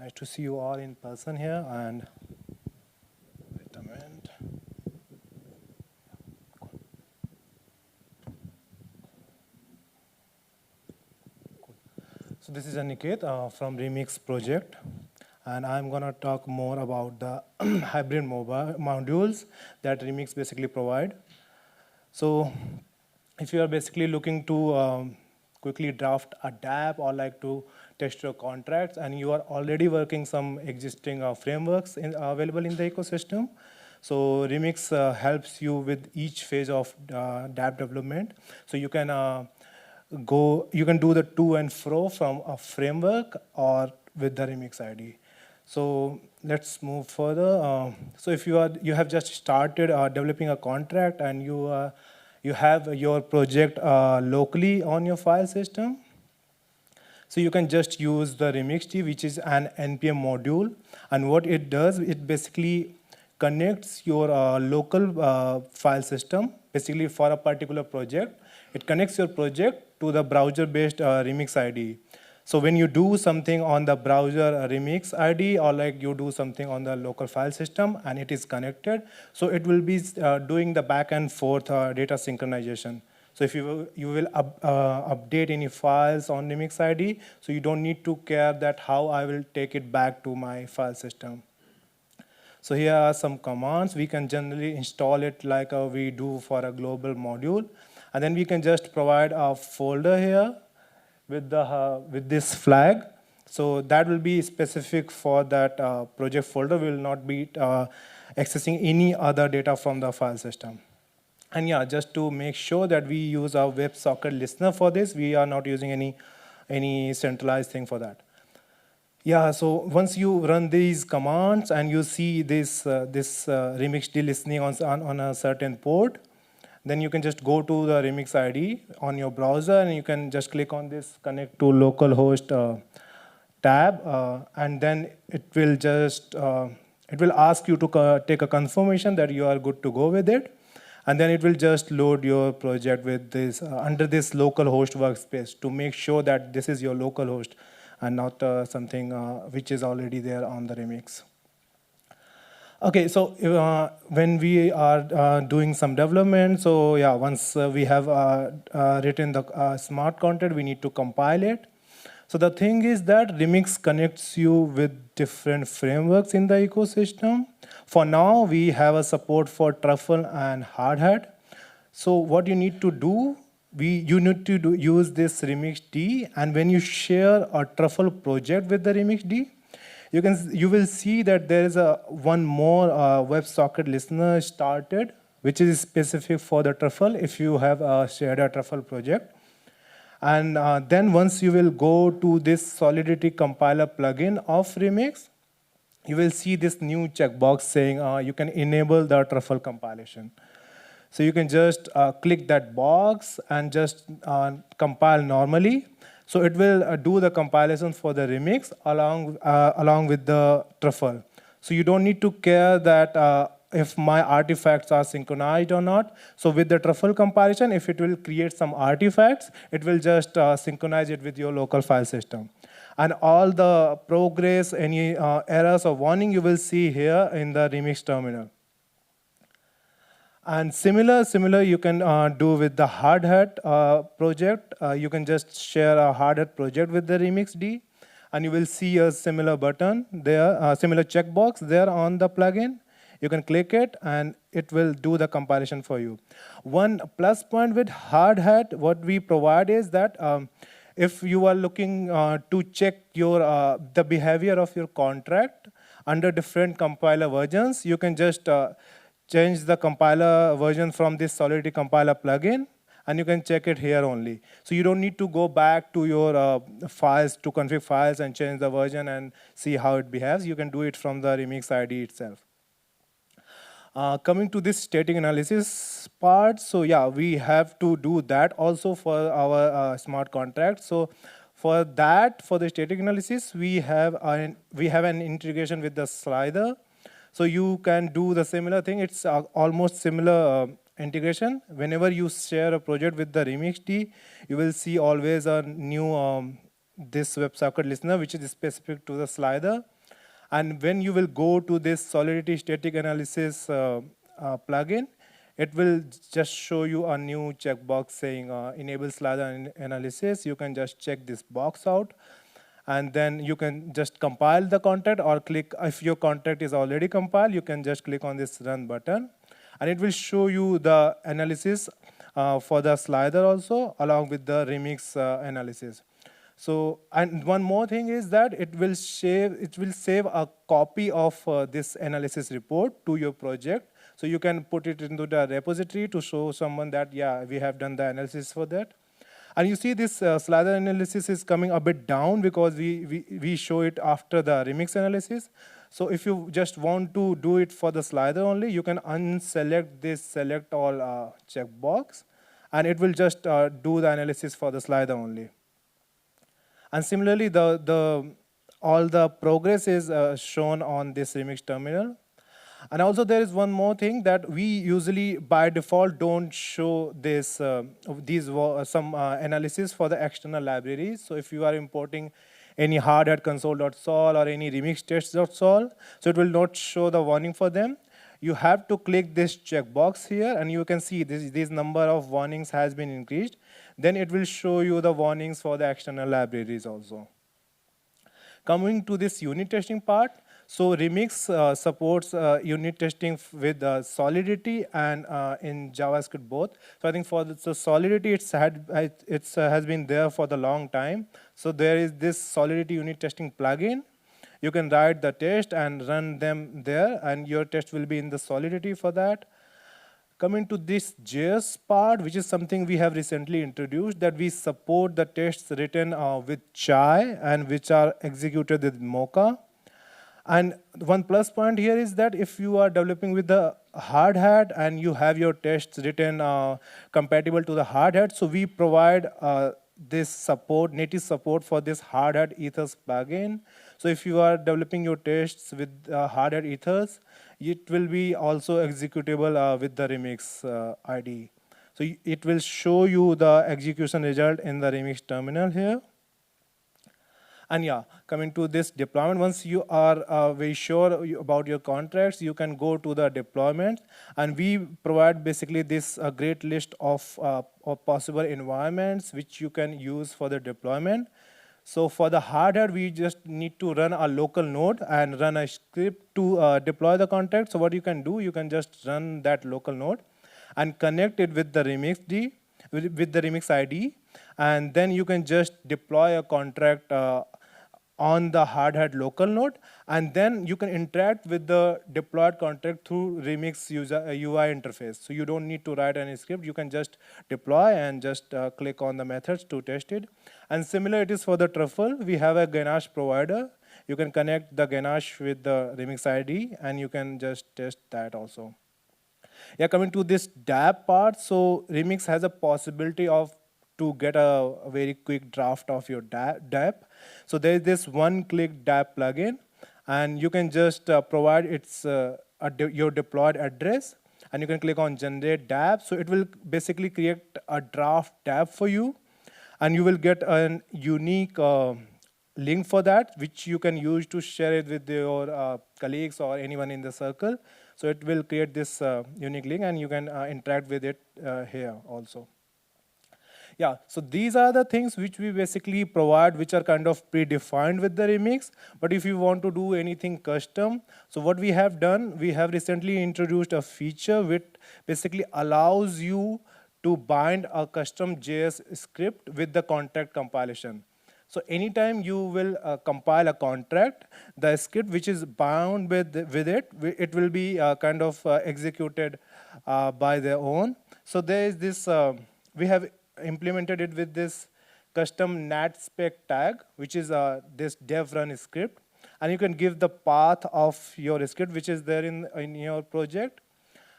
Nice to see you all in person here. And wait a minute. So this is Aniket from Remix project, and I'm gonna talk more about the hybrid mobile modules that Remix basically provide. So if you are basically looking to quickly draft a DApp or like to test your contracts and you are already working some existing frameworks available in the ecosystem, so Remix helps you with each phase of DApp development. So you can do the to and fro from a framework or with the Remix ID. So let's move further. So if you have just started developing a contract and you have your project locally on your file system, so you can just use the remixd, which is an npm module, and what it does, it basically connects your local file system basically for a particular project. It connects your project to the browser-based remix ID. So when you do something on the browser remix ID or like you do something on the local file system and it is connected, so it will be doing the back and forth data synchronization. So if you will update any files on remix ID, so you don't need to care that how I will take it back to my file system. So here are some commands. We can generally install it like we do for a global module. And then we can just provide a folder here with this flag. So that will be specific for that project folder. We will not be accessing any other data from the file system. And yeah, just to make sure that we use our WebSocket listener for this, we are not using any centralized thing for that. Yeah, so once you run these commands and you see this remix listening on a certain port, then you can just go to the remix ID on your browser and you can just click on this connect to localhost tab, and then it will ask you to take a confirmation that you are good to go with it. And then it will just load your project with this under this localhost workspace to make sure that this is your localhost and not something which is already there on the remix. Okay, so when we are doing some development, so yeah, once we have written the smart contract, we need to compile it. So the thing is that Remix connects you with different frameworks in the ecosystem. For now, we have a support for Truffle and Hardhat. So what you need to do, you need to use this remixd, and when you share a Truffle project with the remixd, you will see that there is one more WebSocket listener started, which is specific for the Truffle if you have shared a Truffle project. And then once you will go to this Solidity compiler plugin of Remix, you will see this new checkbox saying you can enable the Truffle compilation. So you can just click that box and just compile normally. So it will do the compilation for the remix along with the Truffle. So you don't need to care that if my artifacts are synchronized or not. So with the Truffle compilation, if it will create some artifacts, it will just synchronize it with your local file system. And all the progress, any errors or warning you will see here in the remix terminal. And similar you can do with the Hardhat project. You can just share a Hardhat project with the remixd, and you will see a similar button there, similar checkbox there on the plugin. You can click it, and it will do the compilation for you. One plus point with Hardhat, what we provide is that if you are looking to check your the behavior of your contract under different compiler versions, you can just change the compiler version from this Solidity compiler plugin, and you can check it here only. So you don't need to go back to your files to config files and change the version and see how it behaves. You can do it from the remix ID itself. Coming to this static analysis part, so yeah, we have to do that also for our smart contract. So for that, for the static analysis, we have an integration with the slider. So you can do the similar thing. It's almost similar integration. Whenever you share a project with the remixd, you will see always a new this WebSocket listener, which is specific to the slider. And when you will go to this Solidity Static Analysis plugin, it will just show you a new checkbox saying enable slider analysis. You can just check this box out, and then you can just compile the contract or click, if your contract is already compiled, you can just click on this run button, and it will show you the analysis for the slider also, along with the remix analysis. So, and one more thing is that it will save a copy of this analysis report to your project. So you can put it into the repository to show someone that, yeah, we have done the analysis for that. And you see this slider analysis is coming a bit down because we show it after the remix analysis. So if you just want to do it for the slider only, you can unselect this select all checkbox, and it will just do the analysis for the slider only. And similarly, all the progress is shown on this remix terminal. And also there is one more thing that we usually by default don't show this some analysis for the external libraries. So if you are importing any hard-hat console.sol or any remix tests.sol, so it will not show the warning for them. You have to click this checkbox here, and you can see this number of warnings has been increased. Then it will show you the warnings for the external libraries also. Coming to this unit testing part, so Remix supports unit testing with Solidity and in JavaScript both. So I think for the Solidity, it has been there for the long time. So there is this Solidity unit testing plugin. You can write the test and run them there, and your test will be in the Solidity for that. Coming to this JS part, which is something we have recently introduced, that we support the tests written with Chai and which are executed with Mocha. And one plus point here is that if you are developing with the hard hat and you have your tests written compatible to the hard hat, so we provide this support, native support for this hard hat ethers plugin. So if you are developing your tests with hard hat ethers, it will be also executable with the Remix IDE. So it will show you the execution result in the Remix terminal here. And yeah, coming to this deployment, once you are very sure about your contracts, you can go to the deployment, and we provide basically this great list of possible environments which you can use for the deployment. So for the hard hat, we just need to run a local node and run a script to deploy the contract. So what you can do, you can just run that local node and connect it with the Remix with the Remix ID, and then you can just deploy a contract on the hard hat local node, and then you can interact with the deployed contract through Remix UI interface. So you don't need to write any script. You can just deploy and just click on the methods to test it. And similar it is for the truffle. We have a Ganache provider. You can connect the Ganache with the Remix ID, and you can just test that also. Yeah, coming to this DApp part, so Remix has a possibility of to get a very quick draft of your DApp. So there is this one-click DApp plugin, and you can just provide your deployed address, and you can click on generate DApp. So it will basically create a draft DApp for you, and you will get a unique link for that, which you can use to share it with your colleagues or anyone in the circle. So it will create this unique link, and you can interact with it here also. Yeah, so these are the things which we basically provide, which are kind of predefined with the Remix. But if you want to do anything custom, so what we have done, we have recently introduced a feature which basically allows you to bind a custom JS script with the contract compilation. So anytime you will compile a contract, the script which is bound with it, it will be kind of executed by their own. So there is this, we have implemented it with this custom natspec tag, which is this dev run script. And you can give the path of your script, which is there in your project.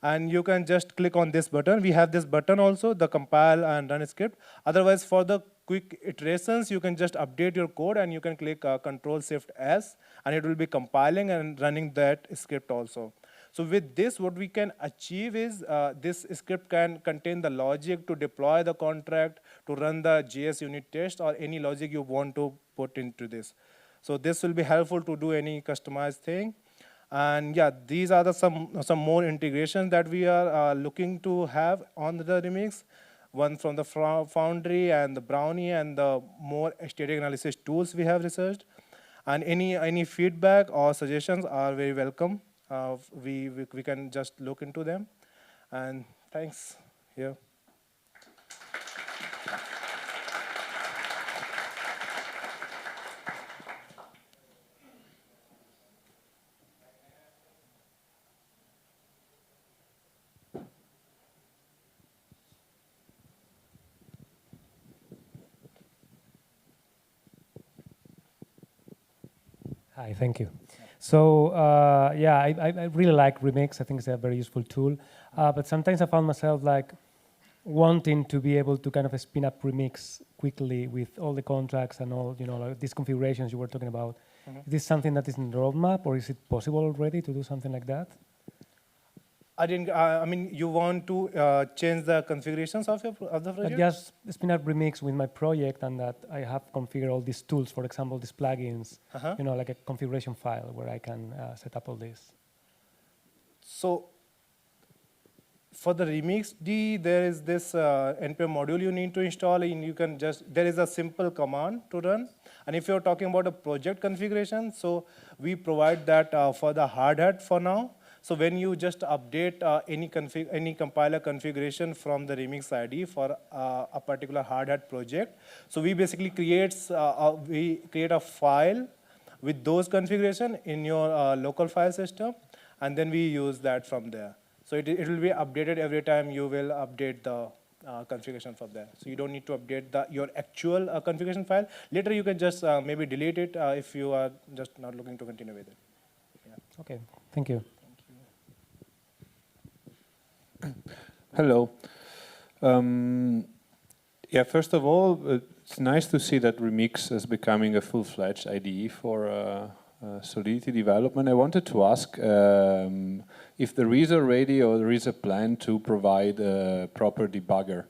And you can just click on this button. We have this button also, the compile and run script. Otherwise, for the quick iterations, you can just update your code, and you can click Control-Shift-S, and it will be compiling and running that script also. So with this, what we can achieve is this script can contain the logic to deploy the contract, to run the JS unit test, or any logic you want to put into this. So this will be helpful to do any customized thing. And yeah, these are the some more integrations that we are looking to have on the remix. One from the Foundry and the Brownie and the more static analysis tools we have researched. And any feedback or suggestions are very welcome. We can just look into them. And thanks. Yeah. Hi, thank you. So yeah, I really like Remix. I think it's a very useful tool. But sometimes I found myself like wanting to be able to kind of spin up Remix quickly with all the contracts and all, like these configurations you were talking about. Is this something that is in the roadmap, or is it possible already to do something like that? I didn't. I mean, you want to change the configurations of the But project? just spin up Remix with my project, and that I have configured all these tools. For example, these plugins. Like a configuration file where I can set up all this. So for the Remix D, there is this npm module you need to install, and you can there is a simple command to run. And if you're talking about a project configuration, so we provide that for the hard hat for now. So when you just update any compiler configuration from the Remix ID for a particular hard hat project, so we basically create a file with those configuration in your local file system, and then we use that from there. So it will be updated every time you will update the configuration from there. So you don't need to update your actual configuration file. Later you can just maybe delete it if you are just not looking to continue with it. Yeah. Okay, thank you. Hello. Yeah, first of all, it's nice to see that Remix is becoming a full-fledged IDE for Solidity development. I wanted to ask if there is already or there is a plan to provide a proper debugger,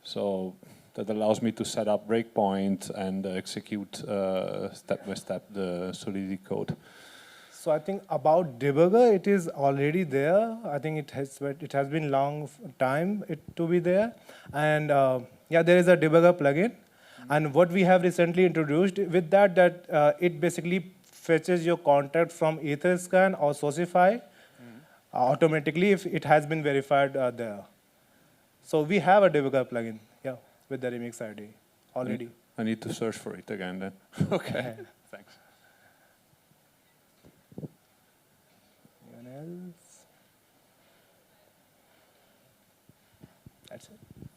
so that allows me to set up breakpoint and execute step by step the Solidity code. So I think about debugger, it is already there. I think it has been long time to be there, and yeah, there is a debugger plugin, and what we have recently introduced with that it basically fetches your contract from Etherscan or Socify automatically if it has been verified there. So we have a debugger plugin, yeah, with the Remix ID already. I need to search for it again then. Okay, thanks. Anyone else? That's it.